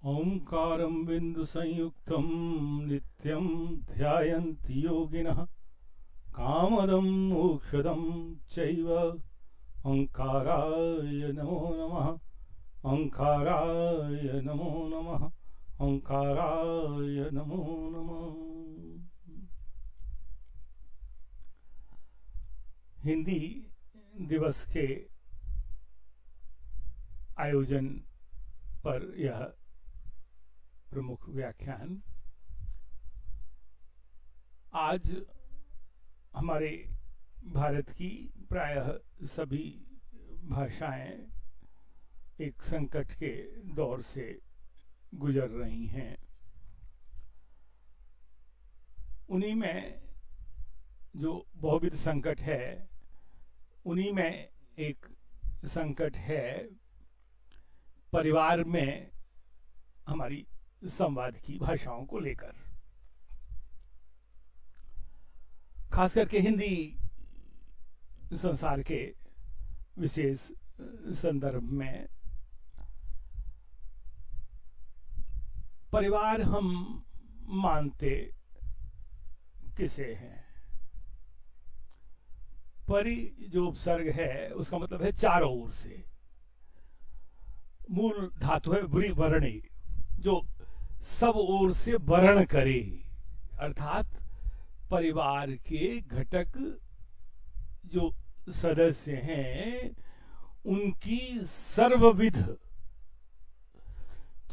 ओंकारं बिंदु संयुक्तं नित्यं ध्यायन्ति योगिनः कामदं मोक्षदं चैव ओंकाराय नमो नमः। ओंकाराय नमो नमः। ओंकाराय नमो नमः। हिंदी दिवस के आयोजन पर यह प्रमुख व्याख्यान आज हमारे भारत की प्रायः सभी भाषाएं एक संकट के दौर से गुजर रही हैं। उन्हीं में जो बहुविध संकट है, उन्हीं में एक संकट है परिवार में हमारी संवाद की भाषाओं को लेकर। खास करके हिंदी संसार के विशेष संदर्भ में परिवार हम मानते किसे हैं? परि जो उपसर्ग है उसका मतलब है चारों ओर से। मूल धातु है वृ वर्णे, जो सब ओर से वर्ण करे, अर्थात परिवार के घटक जो सदस्य हैं उनकी सर्वविध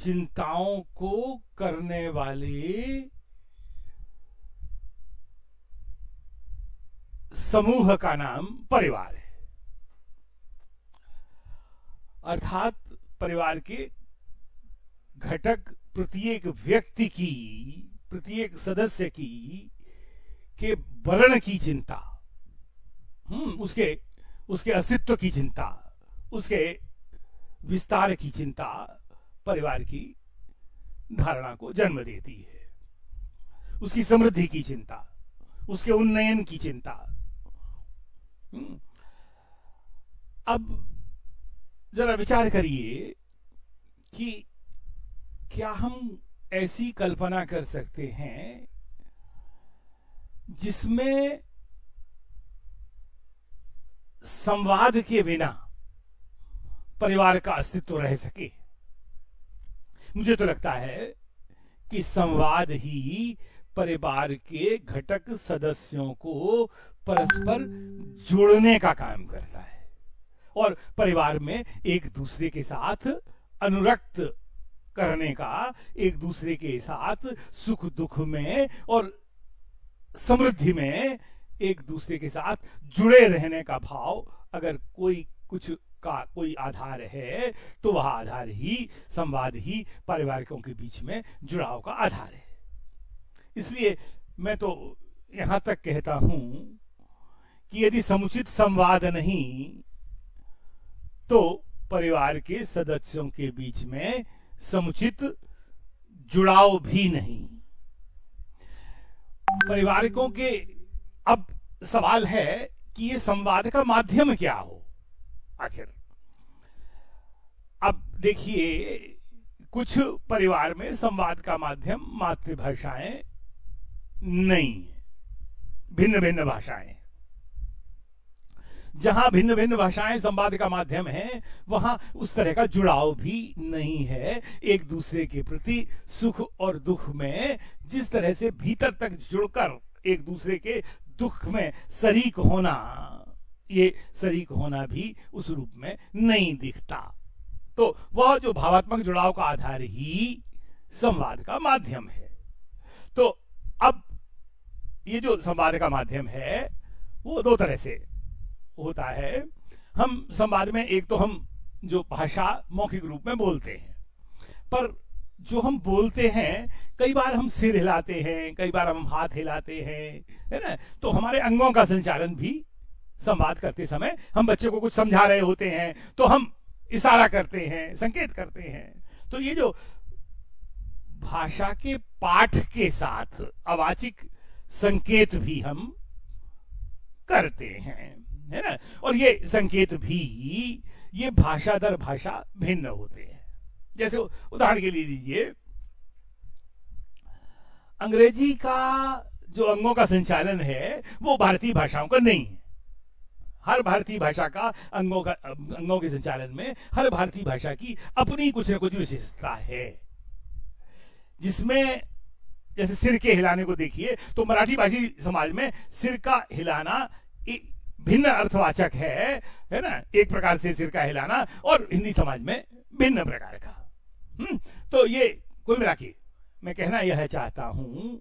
चिंताओं को करने वाले समूह का नाम परिवार है। अर्थात परिवार के घटक प्रत्येक व्यक्ति की, प्रत्येक सदस्य की के वर्ण की चिंता, उसके अस्तित्व की चिंता, उसके विस्तार की चिंता परिवार की धारणा को जन्म देती है। उसकी समृद्धि की चिंता, उसके उन्नयन की चिंता। अब जरा विचार करिए कि क्या हम ऐसी कल्पना कर सकते हैं जिसमें संवाद के बिना परिवार का अस्तित्व रह सके? मुझे तो लगता है कि संवाद ही परिवार के घटक सदस्यों को परस्पर जोड़ने का काम करता है और परिवार में एक दूसरे के साथ अनुरक्त करने का, एक दूसरे के साथ सुख दुख में और समृद्धि में एक दूसरे के साथ जुड़े रहने का भाव अगर कोई कुछ का कोई आधार है तो वह आधार ही संवाद ही पारिवारिकों के बीच में जुड़ाव का आधार है। इसलिए मैं तो यहां तक कहता हूं कि यदि समुचित संवाद नहीं तो परिवार के सदस्यों के बीच में समुचित जुड़ाव भी नहीं। परिवारिकों के अब सवाल है कि ये संवाद का माध्यम क्या हो आखिर। अब देखिए, कुछ परिवार में संवाद का माध्यम मातृभाषाएं नहीं है, भिन्न भिन्न भाषाएं। जहां भिन्न भिन्न भाषाएं संवाद का माध्यम है वहां उस तरह का जुड़ाव भी नहीं है। एक दूसरे के प्रति सुख और दुख में जिस तरह से भीतर तक जुड़कर एक दूसरे के दुख में शरीक होना, ये शरीक होना भी उस रूप में नहीं दिखता। तो वह जो भावात्मक जुड़ाव का आधार ही संवाद का माध्यम है। तो अब ये जो संवाद का माध्यम है वो दो तरह से होता है। हम संवाद में एक तो हम जो भाषा मौखिक रूप में बोलते हैं, पर जो हम बोलते हैं कई बार हम सिर हिलाते हैं, कई बार हम हाथ हिलाते हैं, है ना। तो हमारे अंगों का संचालन भी संवाद करते समय, हम बच्चे को कुछ समझा रहे होते हैं तो हम इशारा करते हैं, संकेत करते हैं। तो ये जो भाषा के पाठ के साथ अवाचिक संकेत भी हम करते हैं, है ना। और ये संकेत भी ये भाषा दर भाषा भिन्न होते हैं। जैसे उदाहरण के लिए लीजिए, अंग्रेजी का जो अंगों का संचालन है वो भारतीय भाषाओं का नहीं है। हर भारतीय भाषा का अंगों के संचालन में हर भारतीय भाषा की अपनी कुछ न कुछ विशेषता है, जिसमें जैसे सिर के हिलाने को देखिए तो मराठी भाषी समाज में सिर का हिलाना भिन्न अर्थवाचक है ना, एक प्रकार से सिर का हिलाना, और हिंदी समाज में भिन्न प्रकार का। तो ये कुल मिला के मैं कहना यह चाहता हूं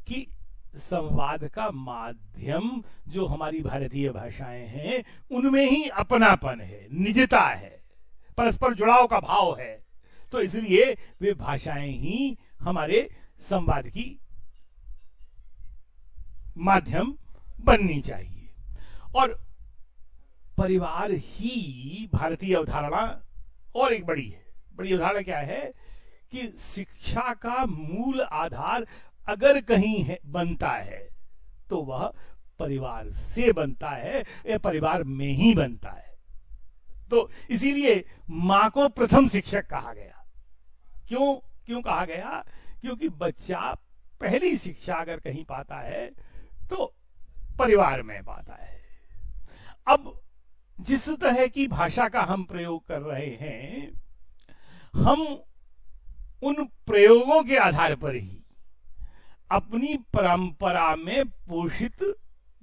कि संवाद का माध्यम जो हमारी भारतीय भाषाएं हैं उनमें ही अपनापन है, निजता है, परस्पर जुड़ाव का भाव है। तो इसलिए वे भाषाएं ही हमारे संवाद की माध्यम बननी चाहिए। और परिवार ही भारतीय अवधारणा और एक बड़ी अवधारणा क्या है कि शिक्षा का मूल आधार अगर कहीं है बनता है तो वह परिवार से बनता है या परिवार में ही बनता है। तो इसीलिए मां को प्रथम शिक्षक कहा गया। क्यों कहा गया? क्योंकि बच्चा पहली शिक्षा अगर कहीं पाता है तो परिवार में पाता है। अब जिस तरह की भाषा का हम प्रयोग कर रहे हैं, हम उन प्रयोगों के आधार पर ही अपनी परंपरा में पोषित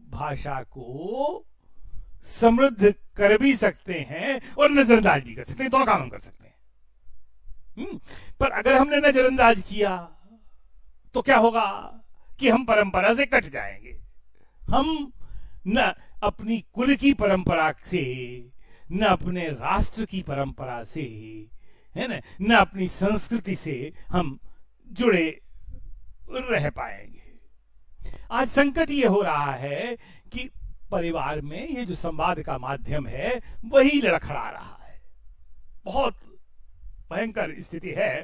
भाषा को समृद्ध कर भी सकते हैं और नजरअंदाज भी कर सकते हैं। दोनों काम हम कर सकते हैं। पर अगर हमने नजरअंदाज किया तो क्या होगा कि हम परंपरा से कट जाएंगे। हम न अपनी कुल की परंपरा से, न अपने राष्ट्र की परंपरा से, है ना, न अपनी संस्कृति से हम जुड़े रह पाएंगे। आज संकट ये हो रहा है कि परिवार में ये जो संवाद का माध्यम है वही लड़खड़ा रहा है। बहुत भयंकर स्थिति है।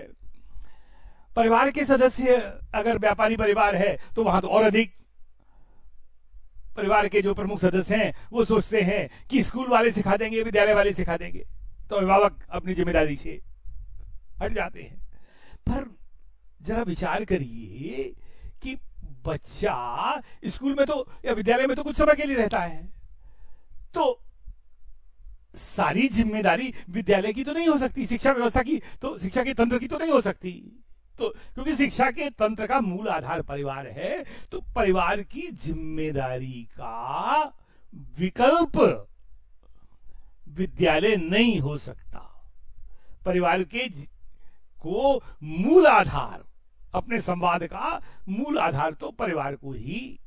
परिवार के सदस्य अगर व्यापारी परिवार है तो वहां तो और अधिक। परिवार के जो प्रमुख सदस्य हैं वो सोचते हैं कि स्कूल वाले सिखा देंगे, विद्यालय वाले सिखा देंगे, तो अभिभावक अपनी जिम्मेदारी से हट जाते हैं। पर जरा विचार करिए कि बच्चा स्कूल में तो या विद्यालय में तो कुछ समय के लिए रहता है, तो सारी जिम्मेदारी विद्यालय की तो नहीं हो सकती, शिक्षा व्यवस्था की तो, शिक्षा के तंत्र की तो नहीं हो सकती। तो क्योंकि शिक्षा के तंत्र का मूल आधार परिवार है, तो परिवार की जिम्मेदारी का विकल्प विद्यालय नहीं हो सकता। परिवार के को मूल आधार, अपने संवाद का मूल आधार तो परिवार को ही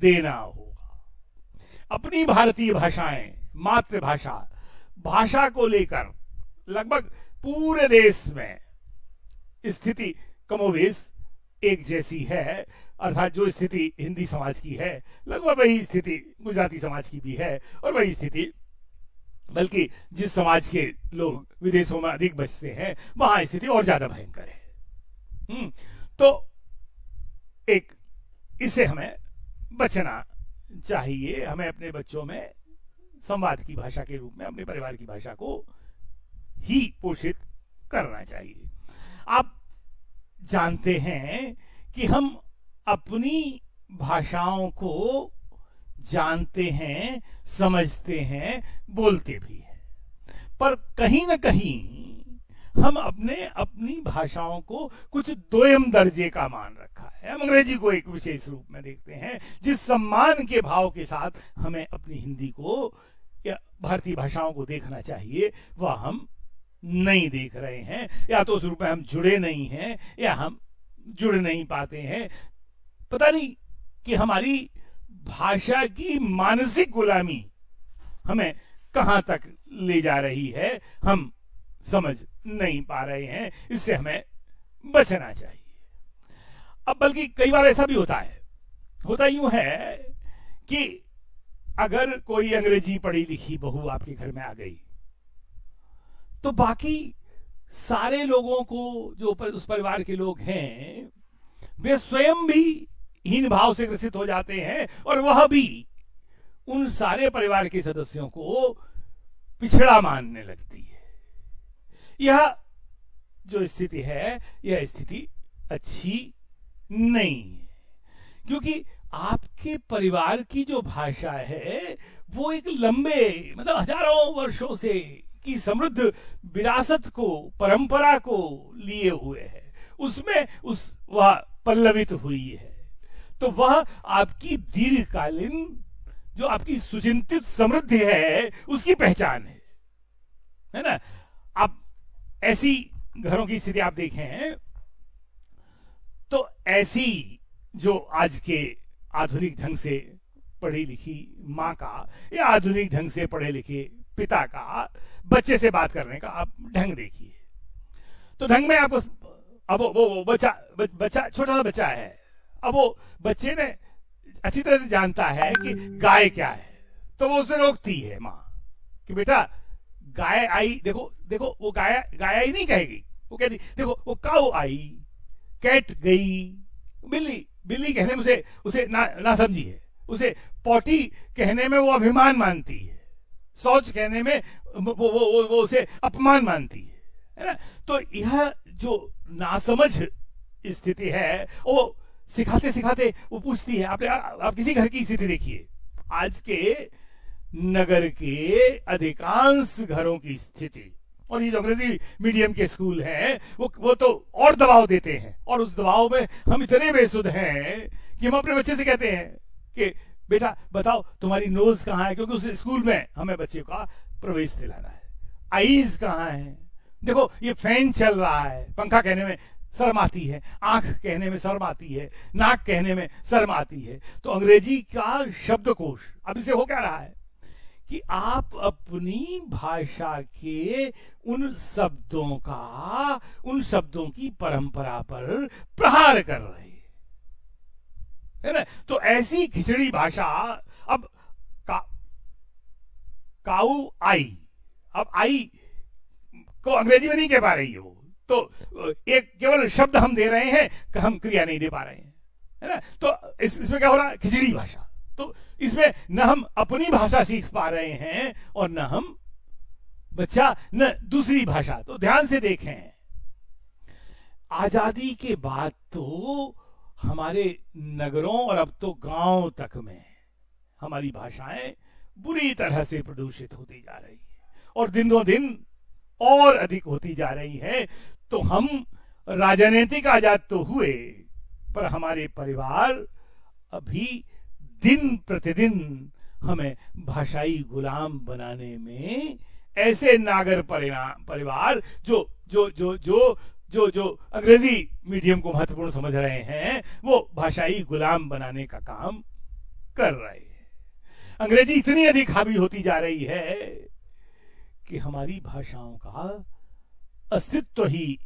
देना होगा। अपनी भारतीय भाषाएं, मातृभाषा, भाषा को लेकर लगभग पूरे देश में स्थिति कमोबेश एक जैसी है। अर्थात जो स्थिति हिंदी समाज की है लगभग वही स्थिति गुजराती समाज की भी है, और वही स्थिति, बल्कि जिस समाज के लोग विदेशों में अधिक बसते हैं वहां स्थिति और ज्यादा भयंकर है। तो एक इससे हमें बचना चाहिए। हमें अपने बच्चों में संवाद की भाषा के रूप में अपने परिवार की भाषा को ही पोषित करना चाहिए। आप जानते हैं कि हम अपनी भाषाओं को जानते हैं, समझते हैं, बोलते भी हैं, पर कहीं ना कहीं हम अपनी भाषाओं को कुछ दोयम दर्जे का मान रखा है। हम अंग्रेजी को एक विशेष रूप में देखते हैं। जिस सम्मान के भाव के साथ हमें अपनी हिंदी को या भारतीय भाषाओं को देखना चाहिए वह हम नहीं देख रहे हैं। या तो उस रूप में हम जुड़े नहीं हैं या हम जुड़ नहीं पाते हैं। पता नहीं कि हमारी भाषा की मानसिक गुलामी हमें कहां तक ले जा रही है, हम समझ नहीं पा रहे हैं। इससे हमें बचना चाहिए। अब बल्कि कई बार ऐसा भी होता यूं है कि अगर कोई अंग्रेजी पढ़ी लिखी बहू आपके घर में आ गई तो बाकी सारे लोगों को, जो उस परिवार के लोग हैं, वे स्वयं भी हीन भाव से ग्रसित हो जाते हैं और वह भी उन सारे परिवार के सदस्यों को पिछड़ा मानने लगती है। यह जो स्थिति है यह स्थिति अच्छी नहीं है, क्योंकि आपके परिवार की जो भाषा है वो एक लंबे मतलब हजारों वर्षों से की समृद्ध विरासत को, परंपरा को लिए हुए है, उसमें वह पल्लवित हुई है। तो वह आपकी दीर्घकालीन जो आपकी सुचिंतित समृद्धि है उसकी पहचान है ना। आप ऐसी घरों की स्थिति आप देखें तो ऐसी जो आज के आधुनिक ढंग से पढ़ी लिखी माँ का या आधुनिक ढंग से पढ़े लिखे पिता का बच्चे से बात करने का आप ढंग देखिए। तो ढंग में आप अब वो बच्चा छोटा सा बच्चा है, अब वो बच्चे ने अच्छी तरह से जानता है कि गाय क्या है, तो वो उसे रोकती है माँ कि बेटा गाय आई, देखो देखो वो गाय आई नहीं कहेगी, वो कहती देखो वो काऊ आई, कैट गई, बिल्ली कहने में उसे ना समझी है, उसे पॉटी कहने में वो अभिमान मानती है, शौच कहने में वो उसे अपमान मानती है ना। तो यह जो नासमझ स्थिति है वो सिखाते सिखाते वो पूछती है। आप किसी घर की स्थिति देखिए, आज के नगर के अधिकांश घरों की स्थिति, और ये जो अंग्रेजी मीडियम के स्कूल हैं वो तो और दबाव देते हैं, और उस दबाव में हम इतने बेसुध हैं कि हम अपने बच्चे से कहते हैं कि बेटा बताओ तुम्हारी नोज कहाँ है, क्योंकि उस स्कूल में हमें बच्चे का प्रवेश दिलाना है। आईज कहाँ है, देखो ये फैन चल रहा है, पंखा कहने में शर्म आती है, आंख कहने में शर्म आती है, नाक कहने में शर्म आती है। तो अंग्रेजी का शब्दकोश अब इसे हो क्या रहा है कि आप अपनी भाषा के उन शब्दों की परंपरा पर प्रहार कर रहे हैं, है ना। तो ऐसी खिचड़ी भाषा, अब काऊ आई, अब आई को अंग्रेजी में नहीं कह पा रही है वो, तो एक केवल शब्द हम दे रहे हैं कि हम क्रिया नहीं दे पा रहे हैं, है ना। तो इसमें क्या हो रहा है, खिचड़ी भाषा। तो इसमें न हम अपनी भाषा सीख पा रहे हैं और न हम बच्चा न दूसरी भाषा। तो ध्यान से देखें, आजादी के बाद तो हमारे नगरों और अब तो गांव तक में हमारी भाषाएं बुरी तरह से प्रदूषित होती जा रही है और दिनों दिन और अधिक होती जा रही है। तो हम राजनीतिक आजाद तो हुए, पर हमारे परिवार अभी दिन प्रतिदिन हमें भाषाई गुलाम बनाने में, ऐसे नागर परिवार जो जो जो जो जो जो अंग्रेजी मीडियम को महत्वपूर्ण समझ रहे हैं, वो भाषाई गुलाम बनाने का काम कर रहे हैं। अंग्रेजी इतनी अधिक हावी होती जा रही है कि हमारी भाषाओं का अस्तित्व ही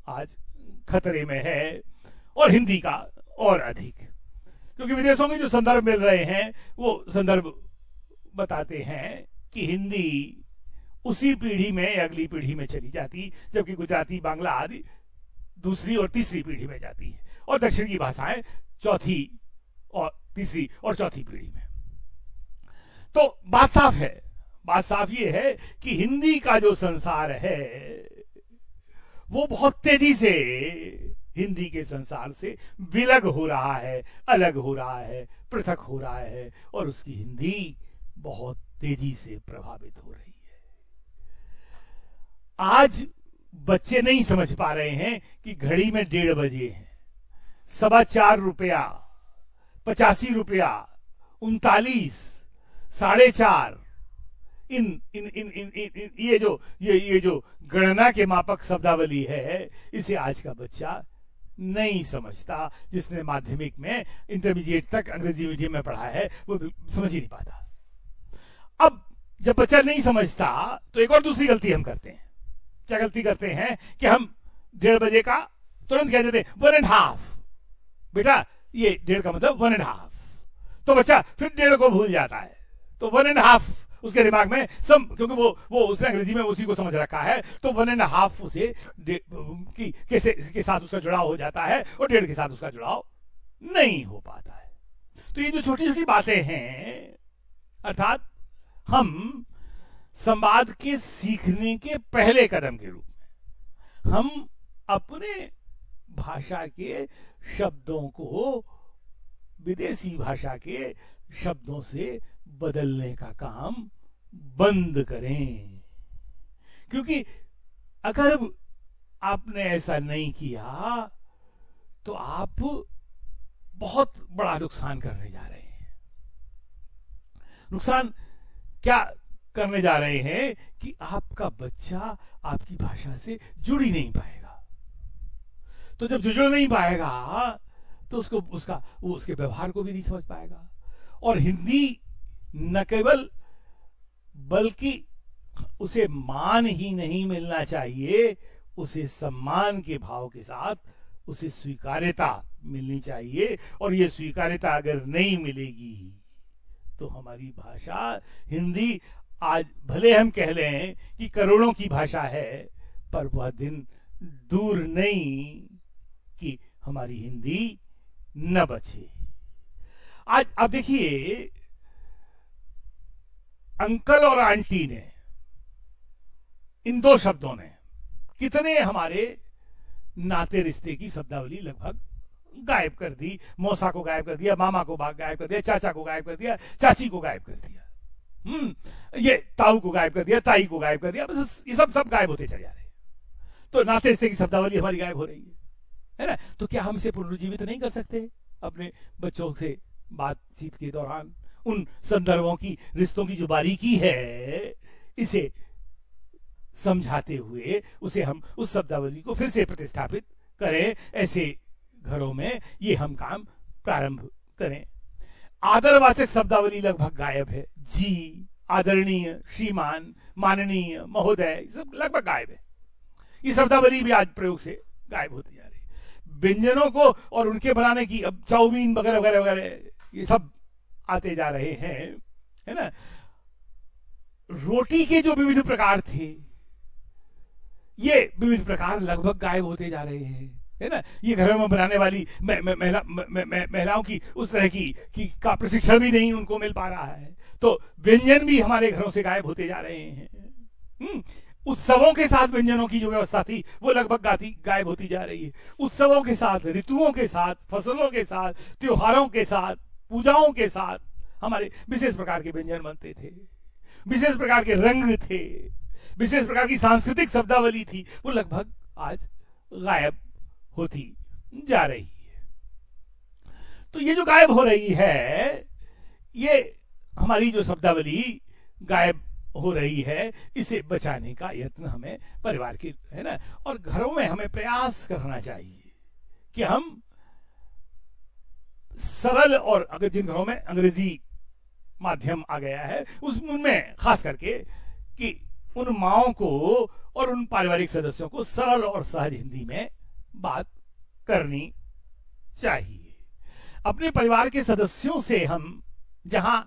आज खतरे में है, और हिंदी का और अधिक, क्योंकि विदेशों में जो संदर्भ मिल रहे हैं वो संदर्भ बताते हैं कि हिंदी उसी पीढ़ी में अगली पीढ़ी में चली जाती, जबकि गुजराती, बांग्ला आदि दूसरी और तीसरी पीढ़ी में जाती है, और दक्षिण की भाषाएं चौथी और तीसरी और चौथी पीढ़ी में। तो बात साफ ये है कि हिंदी का जो संसार है वो बहुत तेजी से हिंदी के संसार से विलग हो रहा है, अलग हो रहा है, पृथक हो रहा है, और उसकी हिंदी बहुत तेजी से प्रभावित हो रही है। आज बच्चे नहीं समझ पा रहे हैं कि घड़ी में 1:30 बजे हैं, 4.25 रुपया, 85 रुपया, 39, 4.5, ये जो गणना के मापक शब्दावली है, इसे आज का बच्चा नहीं समझता। जिसने माध्यमिक में इंटरमीडिएट तक अंग्रेजी मीडियम में पढ़ा है वो समझ ही नहीं पाता। अब जब बच्चा नहीं समझता तो एक और दूसरी गलती हम करते हैं। क्या गलती करते हैं कि हम 1:30 बजे का तुरंत कह देते हैं 1.5। बेटा ये 1.5 का मतलब 1.5, तो बच्चा फिर 1.5 को भूल जाता है, तो 1.5 उसके दिमाग में क्योंकि वो उसने अंग्रेजी में उसी को समझ रखा है, तो 1.5 उसे के साथ उसका जुड़ाव हो जाता है और 1.5 के साथ उसका जुड़ाव नहीं हो पाता है। तो ये जो छोटी छोटी बातें हैं, अर्थात हम संवाद के सीखने के पहले कदम के रूप में हम अपने भाषा के शब्दों को विदेशी भाषा के शब्दों से बदलने का काम बंद करें। क्योंकि अगर आपने ऐसा नहीं किया तो आप बहुत बड़ा नुकसान करने जा रहे हैं। नुकसान क्या करने जा रहे हैं कि आपका बच्चा आपकी भाषा से जुड़ ही नहीं पाएगा। तो जब जुड़ नहीं पाएगा तो वो उसके व्यवहार को भी नहीं समझ पाएगा। और हिंदी न केवल बल्कि उसे मान ही नहीं मिलना चाहिए, उसे सम्मान के भाव के साथ उसे स्वीकार्यता मिलनी चाहिए। और ये स्वीकार्यता अगर नहीं मिलेगी तो हमारी भाषा हिंदी, आज भले हम कह लें कि करोड़ों की भाषा है, पर वह दिन दूर नहीं कि हमारी हिंदी न बचे। आज अब देखिए, अंकल और आंटी ने, इन दो शब्दों ने कितने हमारे नाते रिश्ते की शब्दावली लगभग गायब कर दी। मौसा को गायब कर दिया, मामा को गायब कर दिया, चाचा को गायब कर दिया, चाची को गायब कर दिया, ये ताऊ को गायब कर दिया, ताई को गायब कर दिया, बस ये सब गायब होते चले जा रहे हैं। तो नाते रिश्ते की शब्दावली हमारी गायब हो रही है ना। तो क्या हम इसे पुनर्जीवित नहीं कर सकते अपने बच्चों से बातचीत के दौरान? उन संदर्भों की, रिश्तों की जो बारीकी है, इसे समझाते हुए उसे हम उस शब्दावली को फिर से प्रतिस्थापित करें। ऐसे घरों में ये हम काम प्रारंभ करें। आदरवाचक शब्दावली लगभग गायब है। जी, आदरणीय, श्रीमान, माननीय, महोदय, सब लगभग गायब है। ये शब्दावली भी आज प्रयोग से गायब होती जा रही है। व्यंजनों को और उनके बनाने की, अब चाउमीन वगैरह वगैरह वगैरह ये सब आते जा रहे हैं, है ना। रोटी के जो विविध प्रकार थे, ये विविध प्रकार लगभग गायब होते जा रहे हैं, है ना। ये घरों में बनाने वाली महिलाओं की उस तरह की का प्रशिक्षण भी नहीं उनको मिल पा रहा है। तो व्यंजन भी हमारे घरों से गायब होते जा रहे हैं। उत्सवों के साथ व्यंजनों की जो व्यवस्था थी वो लगभग गायब होती जा रही है। उत्सवों के साथ, ऋतुओं के साथ, फसलों के साथ, त्योहारों के साथ, पूजाओं के साथ हमारे विशेष प्रकार के व्यंजन बनते थे, विशेष प्रकार के रंग थे, विशेष प्रकार की सांस्कृतिक शब्दावली थी, वो लगभग आज गायब होती जा रही है। तो ये जो गायब हो रही है, ये हमारी जो शब्दावली गायब हो रही है, इसे बचाने का यत्न हमें परिवार के, है ना, और घरों में हमें प्रयास करना चाहिए कि हम सरल, और अगर जिन घरों में अंग्रेजी माध्यम आ गया है उनमें खास करके कि उन माओं को और उन पारिवारिक सदस्यों को सरल और सहज हिंदी में बात करनी चाहिए। अपने परिवार के सदस्यों से हम जहां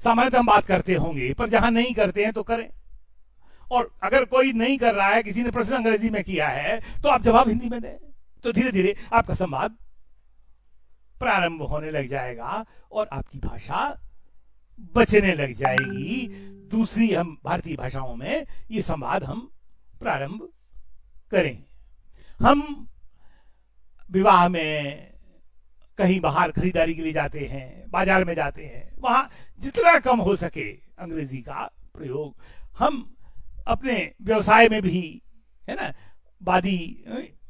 सामान्यतः हम बात करते होंगे, पर जहां नहीं करते हैं तो करें। और अगर कोई नहीं कर रहा है, किसी ने प्रश्न अंग्रेजी में किया है, तो आप जवाब हिंदी में दें, तो धीरे धीरे आपका संवाद प्रारंभ होने लग जाएगा और आपकी भाषा बचने लग जाएगी। दूसरी हम भारतीय भाषाओं में ये संवाद हम प्रारंभ करें। हम विवाह में कहीं बाहर खरीदारी के लिए जाते हैं, बाजार में जाते हैं, वहां जितना कम हो सके अंग्रेजी का प्रयोग हम अपने व्यवसाय में भी, है ना, वादी,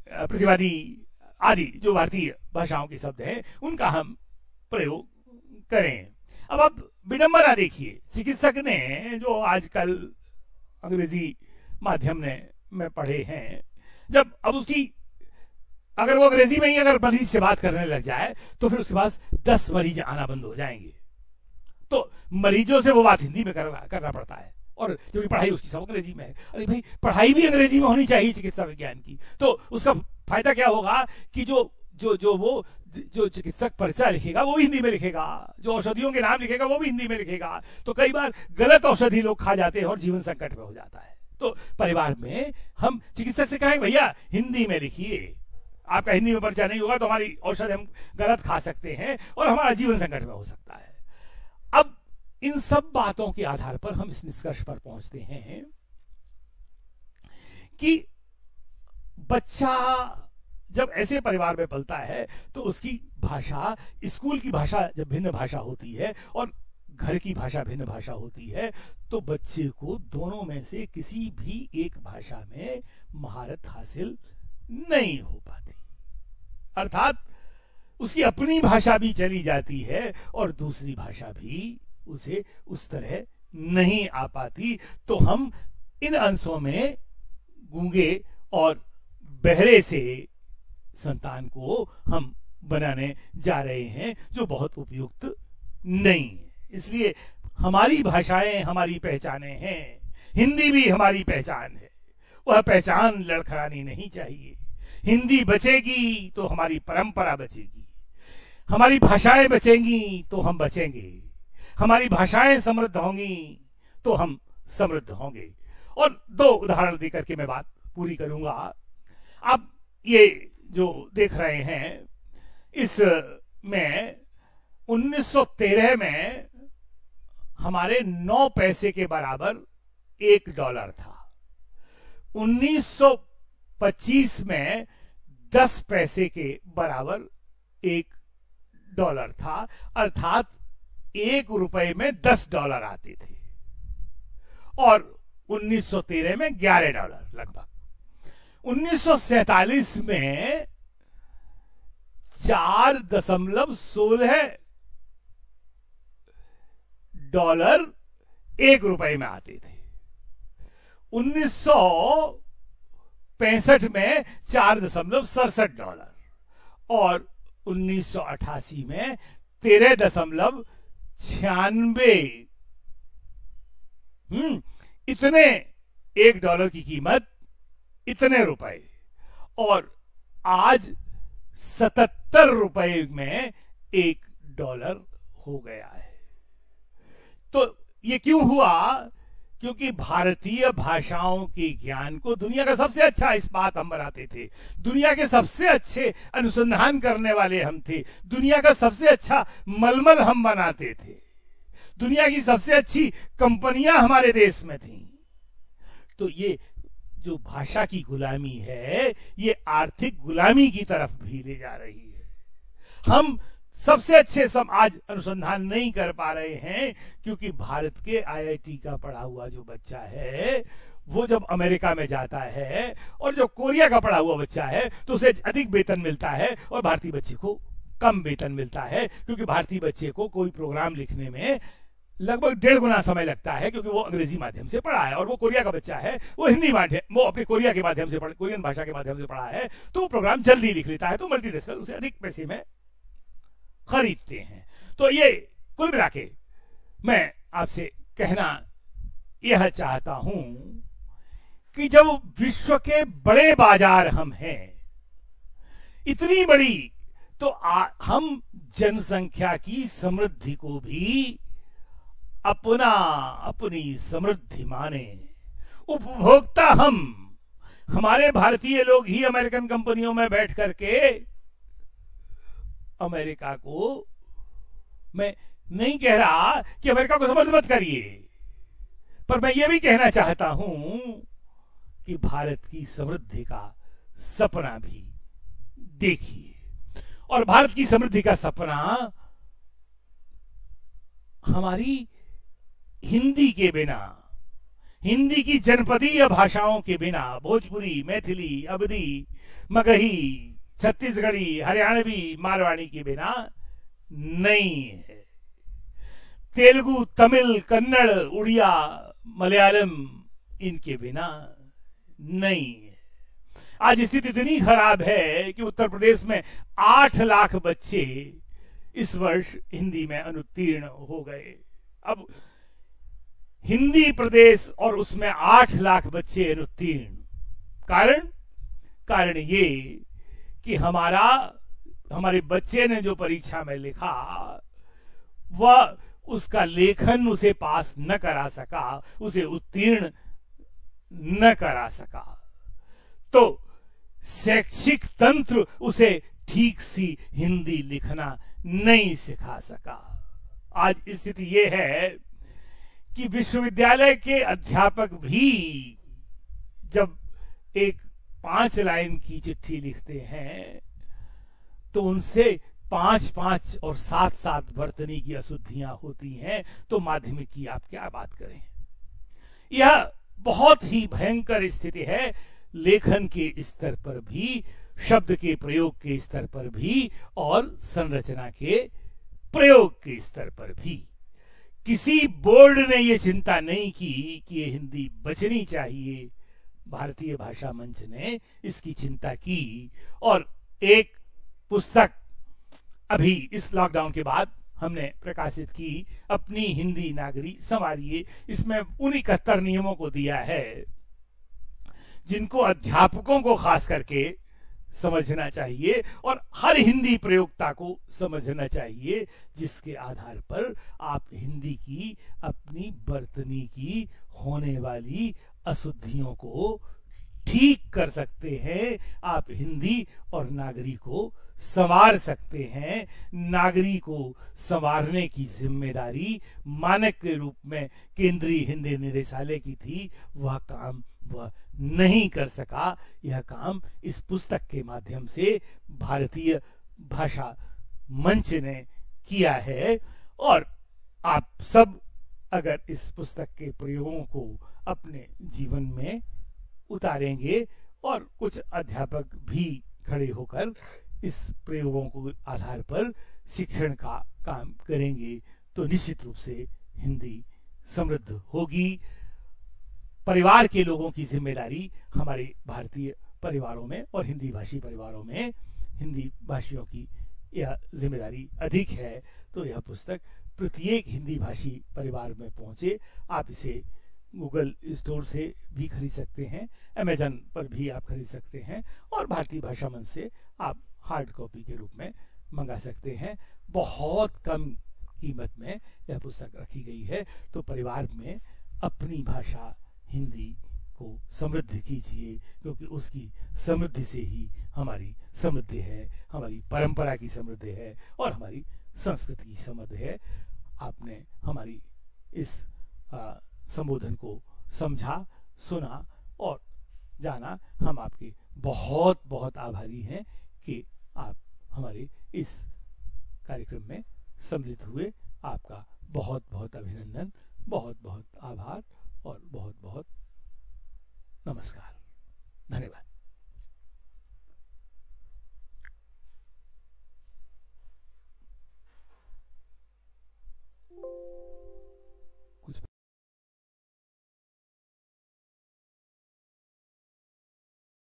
प्रतिवादी आदि जो भारतीय भाषाओं के शब्द हैं उनका हम प्रयोग करें। अब आप विडंबना देखिए, चिकित्सक ने जो आजकल अंग्रेजी माध्यम में पढ़े हैं, जब अब उसकी अगर वो अंग्रेजी में ही अगर मरीज से बात करने लग जाए तो फिर उसके पास 10 मरीज आना बंद हो जाएंगे। तो मरीजों से वो बात हिंदी में करना पड़ता है, और जबकि पढ़ाई उसकी सब अंग्रेजी में है। अरे भाई, पढ़ाई भी अंग्रेजी में होनी चाहिए चिकित्सा विज्ञान की, तो उसका फायदा क्या होगा कि जो चिकित्सक पर्चा लिखेगा वो भी हिंदी में लिखेगा, जो औषधियों के नाम लिखेगा वो भी हिंदी में लिखेगा। तो कई बार गलत औषधि लोग खा जाते हैं और जीवन संकट में हो जाता है। तो परिवार में हम चिकित्सक से कहें, भैया हिंदी में लिखिए, आपका हिंदी में पर्चा नहीं होगा तो हमारी औषध हम गलत खा सकते हैं और हमारा जीवन संकट में हो सकता है। अब इन सब बातों के आधार पर हम इस निष्कर्ष पर पहुंचते हैं कि बच्चा जब ऐसे परिवार में पलता है तो उसकी भाषा, स्कूल की भाषा जब भिन्न भाषा होती है और घर की भाषा भिन्न भाषा होती है, तो बच्चे को दोनों में से किसी भी एक भाषा में महारत हासिल नहीं हो पाती। अर्थात उसकी अपनी भाषा भी चली जाती है और दूसरी भाषा भी उसे उस तरह नहीं आ पाती। तो हम इन अंशों में गूंगे और बहरे से संतान को हम बनाने जा रहे हैं, जो बहुत उपयुक्त नहीं है। इसलिए हमारी भाषाएं हमारी पहचानें हैं, हिंदी भी हमारी पहचान है, वह पहचान लड़खड़ानी नहीं चाहिए। हिंदी बचेगी तो हमारी परंपरा बचेगी, हमारी भाषाएं बचेंगी तो हम बचेंगे, हमारी भाषाएं समृद्ध होंगी तो हम समृद्ध होंगे। और दो उदाहरण देकर के मैं बात पूरी करूंगा। आप ये जो देख रहे हैं, इसमें 1913 में हमारे 9 पैसे के बराबर $1 था। 1925 में 10 पैसे के बराबर $1 था, अर्थात $1 में $10 आते थे। और 1913 में $11 लगभग। 1947 में 4.16 डॉलर $1 में आते थे। 1965 में $4.67 और 1988 में 13.96। इतने $1 की कीमत, इतने रुपए। और आज $77 में $1 हो गया है। तो ये क्यों हुआ? क्योंकि भारतीय भाषाओं के ज्ञान को दुनिया का सबसे अच्छा इस्पात हम बनाते थे, दुनिया के सबसे अच्छे अनुसंधान करने वाले हम थे, दुनिया का सबसे अच्छा मलमल हम बनाते थे, दुनिया की सबसे अच्छी कंपनियां हमारे देश में थी। तो ये जो भाषा की गुलामी है, ये आर्थिक गुलामी की तरफ भी ले जा रही है। हम सबसे अच्छे आज अनुसंधान नहीं कर पा रहे हैं, क्योंकि भारत के आईआईटी का पढ़ा हुआ जो बच्चा है, वो जब अमेरिका में जाता है, और जो कोरिया का पढ़ा हुआ बच्चा है, तो उसे अधिक वेतन मिलता है और भारतीय बच्चे को कम वेतन मिलता है। क्योंकि भारतीय बच्चे को कोई प्रोग्राम लिखने में लगभग 1.5 गुना समय लगता है, क्योंकि वो अंग्रेजी माध्यम से पढ़ा है, और वो कोरिया का बच्चा है, वो हिंदी माध्यम, वो अपने कोरिया के माध्यम से कोरियन भाषा के माध्यम से पढ़ा है, तो वो प्रोग्राम जल्दी लिख लेता है। तो मल्टीनेशनल उसे अधिक पैसे में खरीदते हैं। तो ये कुल मिला के मैं आपसे कहना यह चाहता हूं कि जब विश्व के बड़े बाजार हम हैं, इतनी बड़ी, तो हम जनसंख्या की समृद्धि को भी अपनी समृद्धि माने। उपभोक्ता हमारे भारतीय लोग ही अमेरिकन कंपनियों में बैठ करके अमेरिका को, मैं नहीं कह रहा कि अमेरिका को समर्थ मत करिए, पर मैं यह भी कहना चाहता हूं कि भारत की समृद्धि का सपना भी देखिए। और भारत की समृद्धि का सपना हमारी हिंदी के बिना, हिंदी की जनपदीय भाषाओं के बिना, भोजपुरी, मैथिली, अवधी, मगही, छत्तीसगढ़ी, हरियाणवी, मारवाड़ी के बिना नहीं है। तेलुगु, तमिल, कन्नड़, उड़िया, मलयालम, इनके बिना नहीं है। आज स्थिति इतनी खराब है कि उत्तर प्रदेश में 8 लाख बच्चे इस वर्ष हिंदी में अनुत्तीर्ण हो गए। अब हिंदी प्रदेश और उसमें 8 लाख बच्चे अनुत्तीर्ण, कारण ये कि हमारे बच्चे ने जो परीक्षा में लिखा, वह उसका लेखन उसे पास न करा सका, उसे उत्तीर्ण न करा सका। तो शैक्षिक तंत्र उसे ठीक सी हिंदी लिखना नहीं सिखा सका। आज स्थिति यह है कि विश्वविद्यालय के अध्यापक भी जब एक 5 लाइन की चिट्ठी लिखते हैं तो उनसे 5-5 और 7-7 वर्तनी की अशुद्धियां होती हैं, तो माध्यमिक की आप क्या बात करें। यह बहुत ही भयंकर स्थिति है, लेखन के स्तर पर भी, शब्द के प्रयोग के स्तर पर भी और संरचना के प्रयोग के स्तर पर भी। किसी बोर्ड ने यह चिंता नहीं की कि ये हिंदी बचनी चाहिए। भारतीय भाषा मंच ने इसकी चिंता की और एक पुस्तक अभी इस लॉकडाउन के बाद हमने प्रकाशित की, अपनी हिंदी नागरी संवारिए। इसमें उन 71 नियमों को दिया है जिनको अध्यापकों को खास करके समझना चाहिए और हर हिंदी प्रयोक्ता को समझना चाहिए, जिसके आधार पर आप हिंदी की अपनी वर्तनी की होने वाली अशुद्धियों को ठीक कर सकते हैं। आप हिंदी और नागरी को संवार सकते हैं। नागरी को संवारने की जिम्मेदारी मानक के रूप में केंद्रीय हिंदी निदेशालय की थी, वह काम वह नहीं कर सका। यह काम इस पुस्तक के माध्यम से भारतीय भाषा मंच ने किया है। और आप सब अगर इस पुस्तक के प्रयोगों को अपने जीवन में उतारेंगे और कुछ अध्यापक भी खड़े होकर इस प्रयोगों को आधार पर शिक्षण का काम करेंगे, तो निश्चित रूप से हिंदी समृद्ध होगी। परिवार के लोगों की जिम्मेदारी हमारे भारतीय परिवारों में और हिंदी भाषी परिवारों में हिंदी भाषियों की यह जिम्मेदारी अधिक है। तो यह पुस्तक प्रत्येक हिंदी भाषी परिवार में पहुंचे। आप इसे गूगल स्टोर से भी खरीद सकते हैं, अमेजन पर भी आप खरीद सकते हैं और भारतीय भाषा मंच से आप हार्ड कॉपी के रूप में मंगा सकते हैं। बहुत कम कीमत में यह पुस्तक रखी गई है। तो परिवार में अपनी भाषा हिंदी को समृद्ध कीजिए, क्योंकि उसकी समृद्धि से ही हमारी समृद्धि है, हमारी परंपरा की समृद्धि है और हमारी संस्कृति की समृद्धि है। आपने हमारी इस संबोधन को समझा, सुना और जाना। हम आपके बहुत बहुत आभारी हैं कि आप हमारे इस कार्यक्रम में सम्मिलित हुए। आपका बहुत बहुत अभिनंदन, बहुत बहुत आभार और बहुत बहुत नमस्कार।